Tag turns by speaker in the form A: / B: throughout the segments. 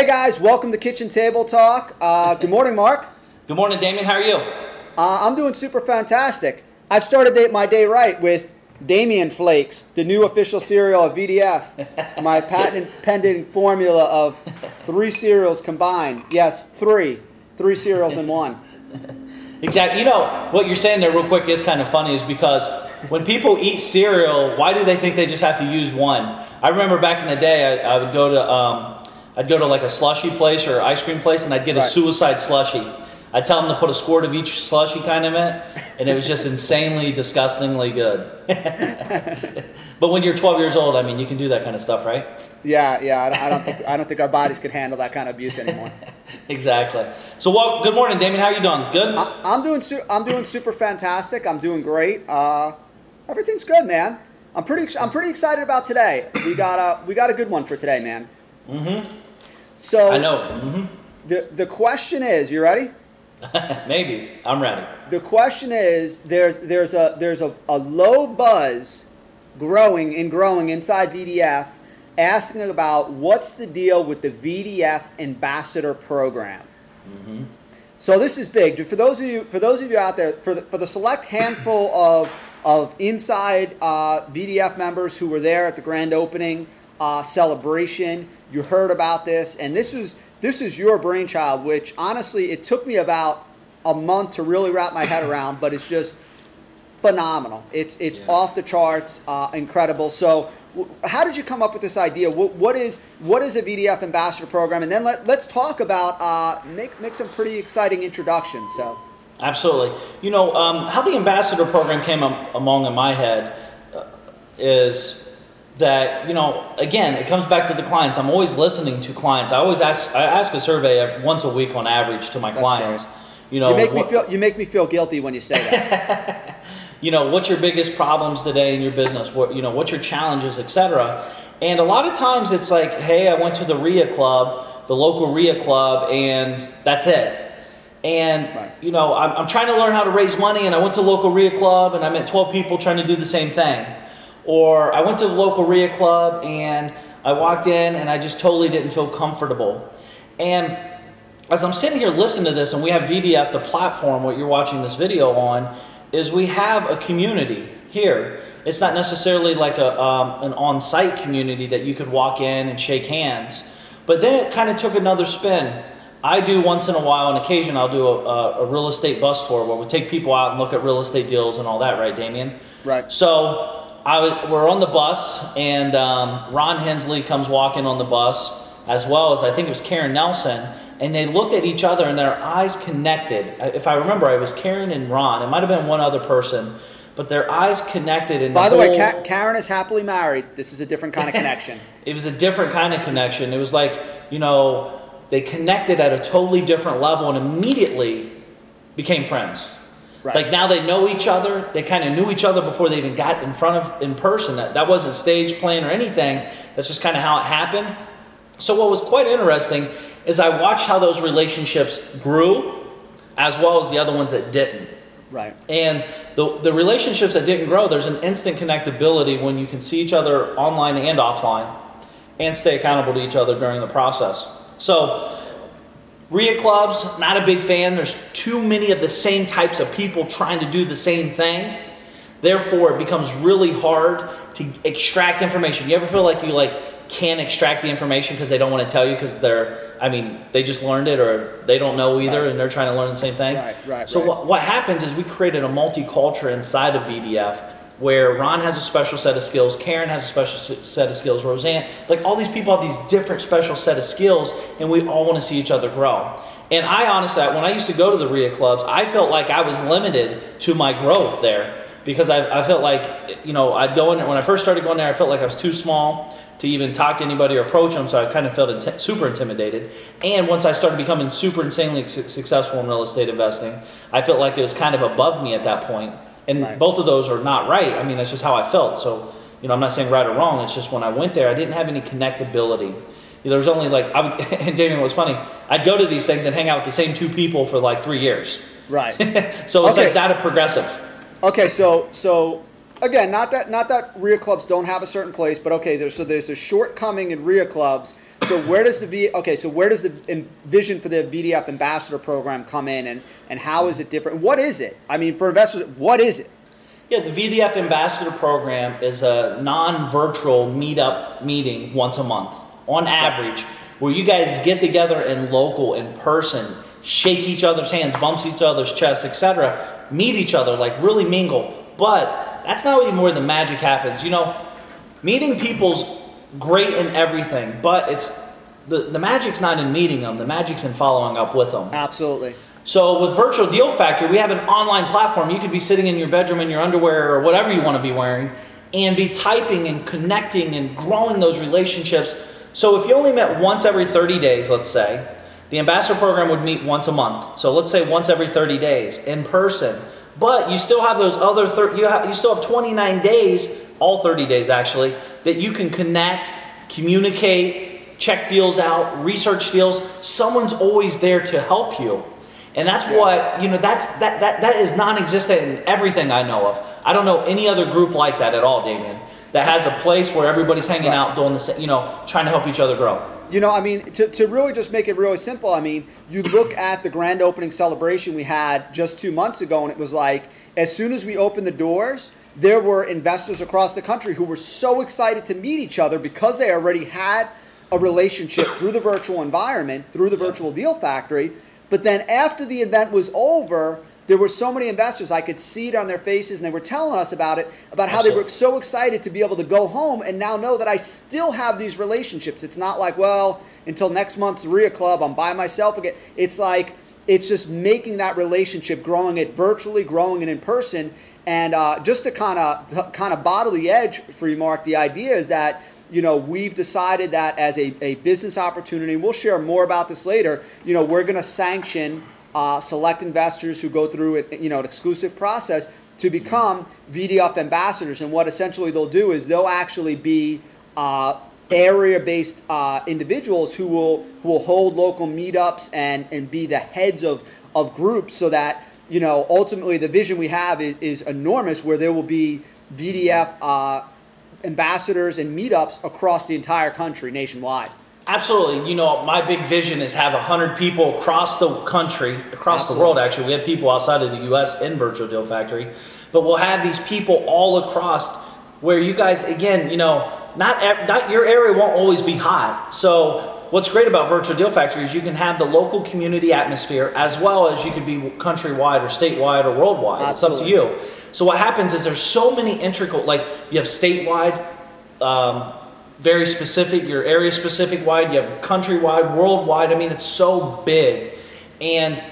A: Hey guys, welcome to Kitchen Table Talk. Good morning, Mark.
B: Good morning, Damien. How are you?
A: I'm doing super fantastic. I've started my day right with Damien Flakes, the new official cereal of VDF. My patent pending formula of 3 cereals combined. Yes, three cereals in one.
B: Exactly. You know, what you're saying there real quick is kind of funny is because when people eat cereal, why do they think they just have to use one? I remember back in the day, I would go to I'd go to like a slushy place or ice cream place, and I'd get a suicide slushy. I'd tell them to put a squirt of each slushy kind of it, and it was just insanely, disgustingly good. But when you're 12 years old, I mean, you can do that kind of stuff, right?
A: Yeah. I don't think our bodies could handle that kind of abuse anymore.
B: Exactly. So, well, good morning, Damien. How are you doing? Good.
A: I'm doing super fantastic. I'm doing great. Everything's good, man. I'm pretty excited about today. We got a good one for today, man. Mm-hmm. So
B: I know. Mm-hmm.
A: The question is, you ready?
B: Maybe. I'm ready.
A: The question is, there's a low buzz growing inside VDF, asking about what's the deal with the VDF Ambassador Program. Mm-hmm. So this is big. For those of you out there, for the select handful of inside VDF members who were there at the grand opening celebration, you heard about this, and this is your brainchild, which honestly it took me about a month to really wrap my head around, but it's just phenomenal. It's off the charts, incredible. So how did you come up with this idea? What is a VDF Ambassador Program? And then let's talk about make some pretty exciting introductions. So
B: absolutely. You know, how the Ambassador Program came along in my head is that, you know, again, it comes back to the clients. I'm always listening to clients. I ask a survey once a week on average to my clients.
A: Great.
B: You know,
A: you make me feel guilty when you say that.
B: You know, what's your biggest problems today in your business? What's your challenges, etc. And a lot of times it's like, hey, I went to the RIA club, the local RIA club, and that's it. And you know, I'm trying to learn how to raise money, and I went to the local RIA club, and I met 12 people trying to do the same thing. Or I went to the local RIA club and I walked in and I just totally didn't feel comfortable. And as I'm sitting here listening to this, and we have VDF, the platform, what you're watching this video on, is we have a community here. It's not necessarily like an on-site community that you could walk in and shake hands. But then it kind of took another spin. I do once in a while, on occasion, I'll do a real estate bus tour where we take people out and look at real estate deals and all that, right, Damien?
A: Right.
B: So we're on the bus, and Ron Hensley comes walking on the bus, as well as I think it was Karen Nelson, and they looked at each other and their eyes connected. If I remember, it was Karen and Ron. It might have been one other person, but their eyes connected. And
A: by the way, Karen is happily married. This is a different kind of connection.
B: It was a different kind of connection. It was like, you know, they connected at a totally different level and immediately became friends. Right. Like now they know each other. They kind of knew each other before they even got in person. That wasn't stage playing or anything. That's just kind of how it happened. So what was quite interesting is I watched how those relationships grew, as well as the other ones that didn't.
A: Right. And
B: the relationships that didn't grow, there's an instant connectability when you can see each other online and offline, and stay accountable to each other during the process. So RIA clubs, not a big fan. There's too many of the same types of people trying to do the same thing. Therefore, it becomes really hard to extract information. You ever feel like you can't extract the information because they don't want to tell you because they just learned it, or they don't know either, and they're trying to learn the same thing. So what happens is we created a multi-culture inside of VDF, where Ron has a special set of skills, Karen has a special set of skills, Roseanne, like all these people have these different special set of skills, and we all want to see each other grow. And I honestly, when I used to go to the RIA clubs, I felt like I was limited to my growth there, because I felt like, you know, I'd go in there, when I first started going there, I felt like I was too small to even talk to anybody or approach them, so I kind of felt super intimidated. And once I started becoming super insanely successful in real estate investing, I felt like it was kind of above me at that point. And both of those are not right. I mean, that's just how I felt. So, you know, I'm not saying right or wrong. It's just when I went there, I didn't have any connectability. There was only like, and Damien, was funny, I'd go to these things and hang out with the same 2 people for like 3 years.
A: Right.
B: So it's like that of progressive.
A: Okay, so again, not that RIA clubs don't have a certain place, but okay, there's a shortcoming in RIA clubs. So where does the vision for the VDF ambassador program come in, and how is it different? What is it? I mean, for investors, what is it?
B: Yeah, the VDF ambassador program is a non-virtual meeting once a month on average, where you guys get together in person, shake each other's hands, bumps each other's chests, etc., meet each other, like really mingle. But that's not even where the magic happens. You know, meeting people's great and everything, but it's the magic's not in meeting them. The magic's in following up with them.
A: Absolutely.
B: So with Virtual Deal Factory, we have an online platform. You could be sitting in your bedroom in your underwear or whatever you want to be wearing and be typing and connecting and growing those relationships. So if you only met once every 30 days, let's say, the ambassador program would meet once a month. So let's say once every 30 days in person. But you still have those other you still have 29 days, all 30 days actually, that you can connect, communicate, check deals out, research deals. Someone's always there to help you. And that's what, you know, that is non-existent in everything I know of. I don't know any other group like that at all, Damien, that has a place where everybody's hanging out doing the same, you know, trying to help each other grow.
A: You know, I mean, to really just make it really simple, I mean, you look at the grand opening celebration we had just 2 months ago, and it was like, as soon as we opened the doors, there were investors across the country who were so excited to meet each other because they already had a relationship through the virtual environment, through the Virtual Deal Factory. But then after the event was over, there were so many investors, I could see it on their faces, and they were telling us about it, about how they were so excited to be able to go home and now know that I still have these relationships. It's not like, well, until next month's RIA Club, I'm by myself again. It's like, it's just making that relationship, growing it virtually, growing it in person. And just to kind of bottle the edge for you, Mark, the idea is that, you know, we've decided that as a business opportunity, and we'll share more about this later, you know, we're going to sanction select investors who go through it, you know, an exclusive process to become VDF ambassadors. And what essentially they'll do is they'll actually be area-based individuals who will hold local meetups and be the heads of groups, so that, you know, ultimately the vision we have is enormous, where there will be VDF ambassadors and meetups across the entire country, nationwide.
B: Absolutely. You know, my big vision is have 100 people across the country, across the world actually. We have people outside of the U.S. in Virtual Deal Factory, but we'll have these people all across, where you guys, again, you know, not your area won't always be hot. So what's great about Virtual Deal Factory is you can have the local community atmosphere, as well as you could be countrywide or statewide or worldwide.
A: Absolutely.
B: It's up to you. So what happens is there's so many integral, like you have statewide, very specific, your area specific wide, you have countrywide, worldwide. I mean, it's so big. And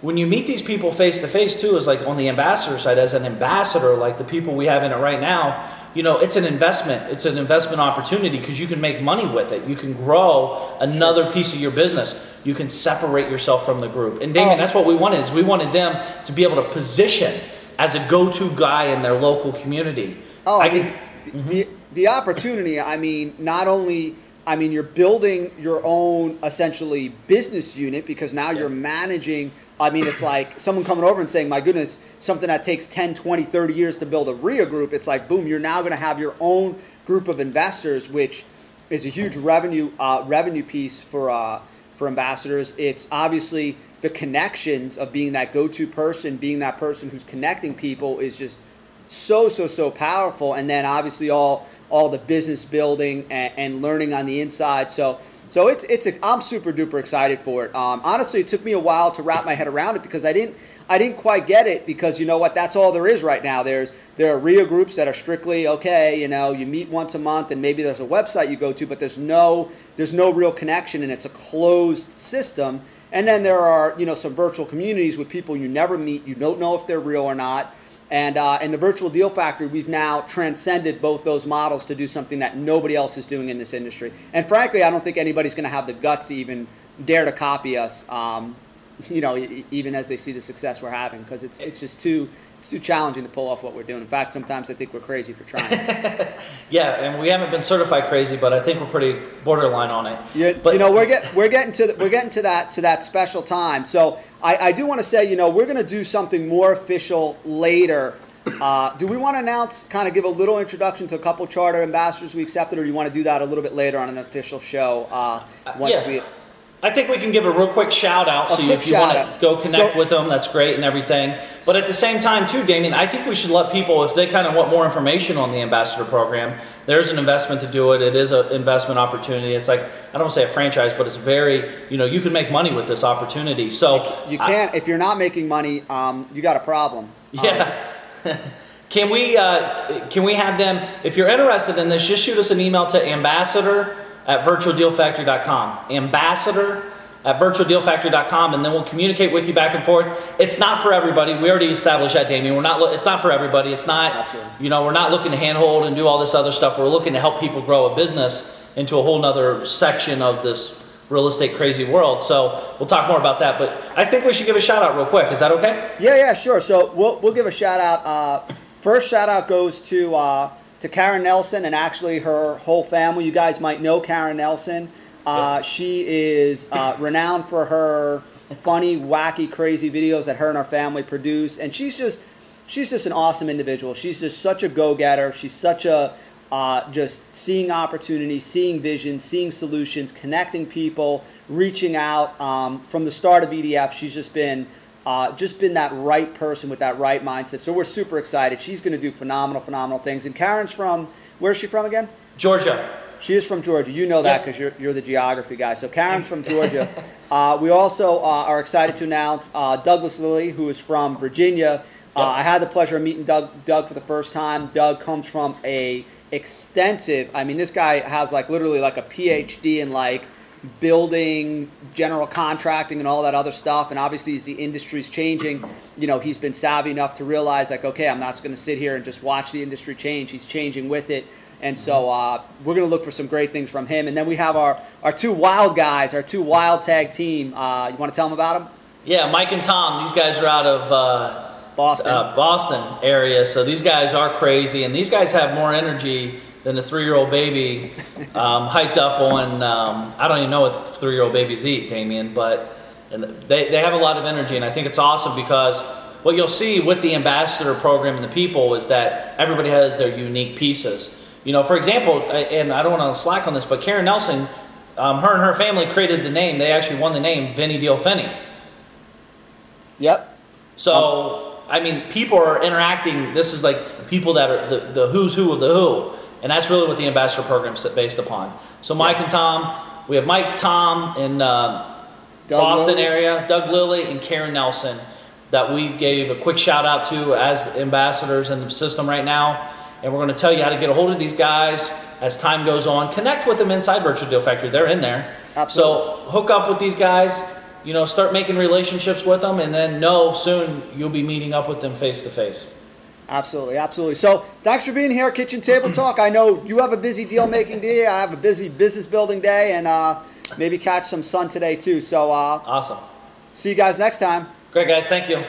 B: when you meet these people face to face too, is like on the ambassador side, as an ambassador, like the people we have in it right now, you know, it's an investment. It's an investment opportunity, because you can make money with it. You can grow another piece of your business. You can separate yourself from the group. And Damien, that's what we wanted, is we wanted them to be able to position as a go-to guy in their local community.
A: Oh, I mean, the opportunity, I mean, not only, I mean, you're building your own, essentially, business unit, because now you're managing. I mean, it's like someone coming over and saying, my goodness, something that takes 10, 20, 30 years to build a RIA group. It's like, boom, you're now going to have your own group of investors, which is a huge revenue piece for ambassadors. It's obviously the connections of being that go-to person, being that person who's connecting people, is just so powerful. And then obviously all the business building and learning on the inside. So I'm super duper excited for it. Honestly, it took me a while to wrap my head around it, because I didn't quite get it, because you know what, that's all there is right now. There are RIA groups that are strictly, okay, you know, you meet once a month and maybe there's a website you go to, but there's no real connection, and it's a closed system. And then there are, you know, some virtual communities with people you never meet, you don't know if they're real or not. And in the Virtual Deal Factory, we've now transcended both those models to do something that nobody else is doing in this industry. And frankly, I don't think anybody's going to have the guts to even dare to copy us, you know, even as they see the success we're having, because it's just too challenging to pull off what we're doing. In fact, sometimes I think we're crazy for trying.
B: Yeah, and we haven't been certified crazy, but I think we're pretty borderline on it.
A: Yeah, but you know, we're getting to that special time. So I do want to say, you know, we're going to do something more official later Do we want to announce, kind of give a little introduction to a couple charter ambassadors we accepted, or do you want to do that a little bit later on an official show?
B: I think we can give a real quick shout out. So if you want to go connect with them, that's great and everything. But at the same time too, Damien, I think we should let people, if they kind of want more information on the ambassador program, there's an investment to do it. It is an investment opportunity. It's like, I don't want to say a franchise, but it's very, you can make money with this opportunity. So
A: you can't, if you're not making money, you got a problem.
B: Yeah. Can we have them, if you're interested in this, just shoot us an email to ambassador@virtualdealfactory.com. Ambassador@virtualdealfactory.com, and then we'll communicate with you back and forth. It's not for everybody. We already established that, Damien. It's not for everybody. It's not,
A: Absolutely.
B: we're not looking to handhold and do all this other stuff. We're looking to help people grow a business into a whole nother section of this real estate crazy world. So we'll talk more about that, but I think we should give a shout out real quick. Is that okay?
A: Yeah, sure. So we'll give a shout out. First shout out goes to Karen Nelson and actually her whole family. You guys might know Karen Nelson. She is renowned for her funny, wacky, crazy videos that her and her family produce, and she's just an awesome individual. She's just such a go-getter. She's such a just seeing opportunities, seeing visions, seeing solutions, connecting people, reaching out. From the start of VDF, she's just been that right person with that right mindset. So we're super excited. She's going to do phenomenal things. And Karen's from, where's she from again?
B: Georgia.
A: She is from Georgia. You know that because you're the geography guy. So Karen's from Georgia. We also are excited to announce Douglas Lilly, who is from Virginia. I had the pleasure of meeting Doug for the first time. Doug comes from a extensive, this guy has literally a PhD in building, general contracting, and all that other stuff. And obviously, as the industry's changing, he's been savvy enough to realize okay, I'm not just going to sit here and just watch the industry change. He's changing with it. And so we're going to look for some great things from him. And then we have our two wild guys, our two wild tag team. You want to tell them about them?
B: Yeah, Mike and Tom. These guys are out of Boston area. So these guys are crazy. And these guys have more energy than a 3-year-old baby hyped up on, I don't even know what 3-year-old babies eat, Damien, but they have a lot of energy. And I think it's awesome because what you'll see with the ambassador program and the people is that everybody has their unique pieces. For example, and I don't want to slack on this, but Karen Nelson, her and her family created the name. They actually won the name Vinny Deal Finney.
A: Yep.
B: So, people are interacting. This is people that are the who's who of the who. And that's really what the ambassador program is based upon. So Mike and Tom, we have Mike, Tom in Boston area, Doug Lilly, and Karen Nelson that we gave a quick shout out to as ambassadors in the system right now. And we're going to tell you how to get a hold of these guys as time goes on. Connect with them inside Virtual Deal Factory. They're in there.
A: Absolutely.
B: So hook up with these guys, start making relationships with them, and then soon you'll be meeting up with them face to face.
A: Absolutely. So thanks for being here, Kitchen Table Talk. I know you have a busy deal making day. I have a busy business building day, and maybe catch some sun today too. So
B: awesome.
A: See you guys next time.
B: Great, guys. Thank you.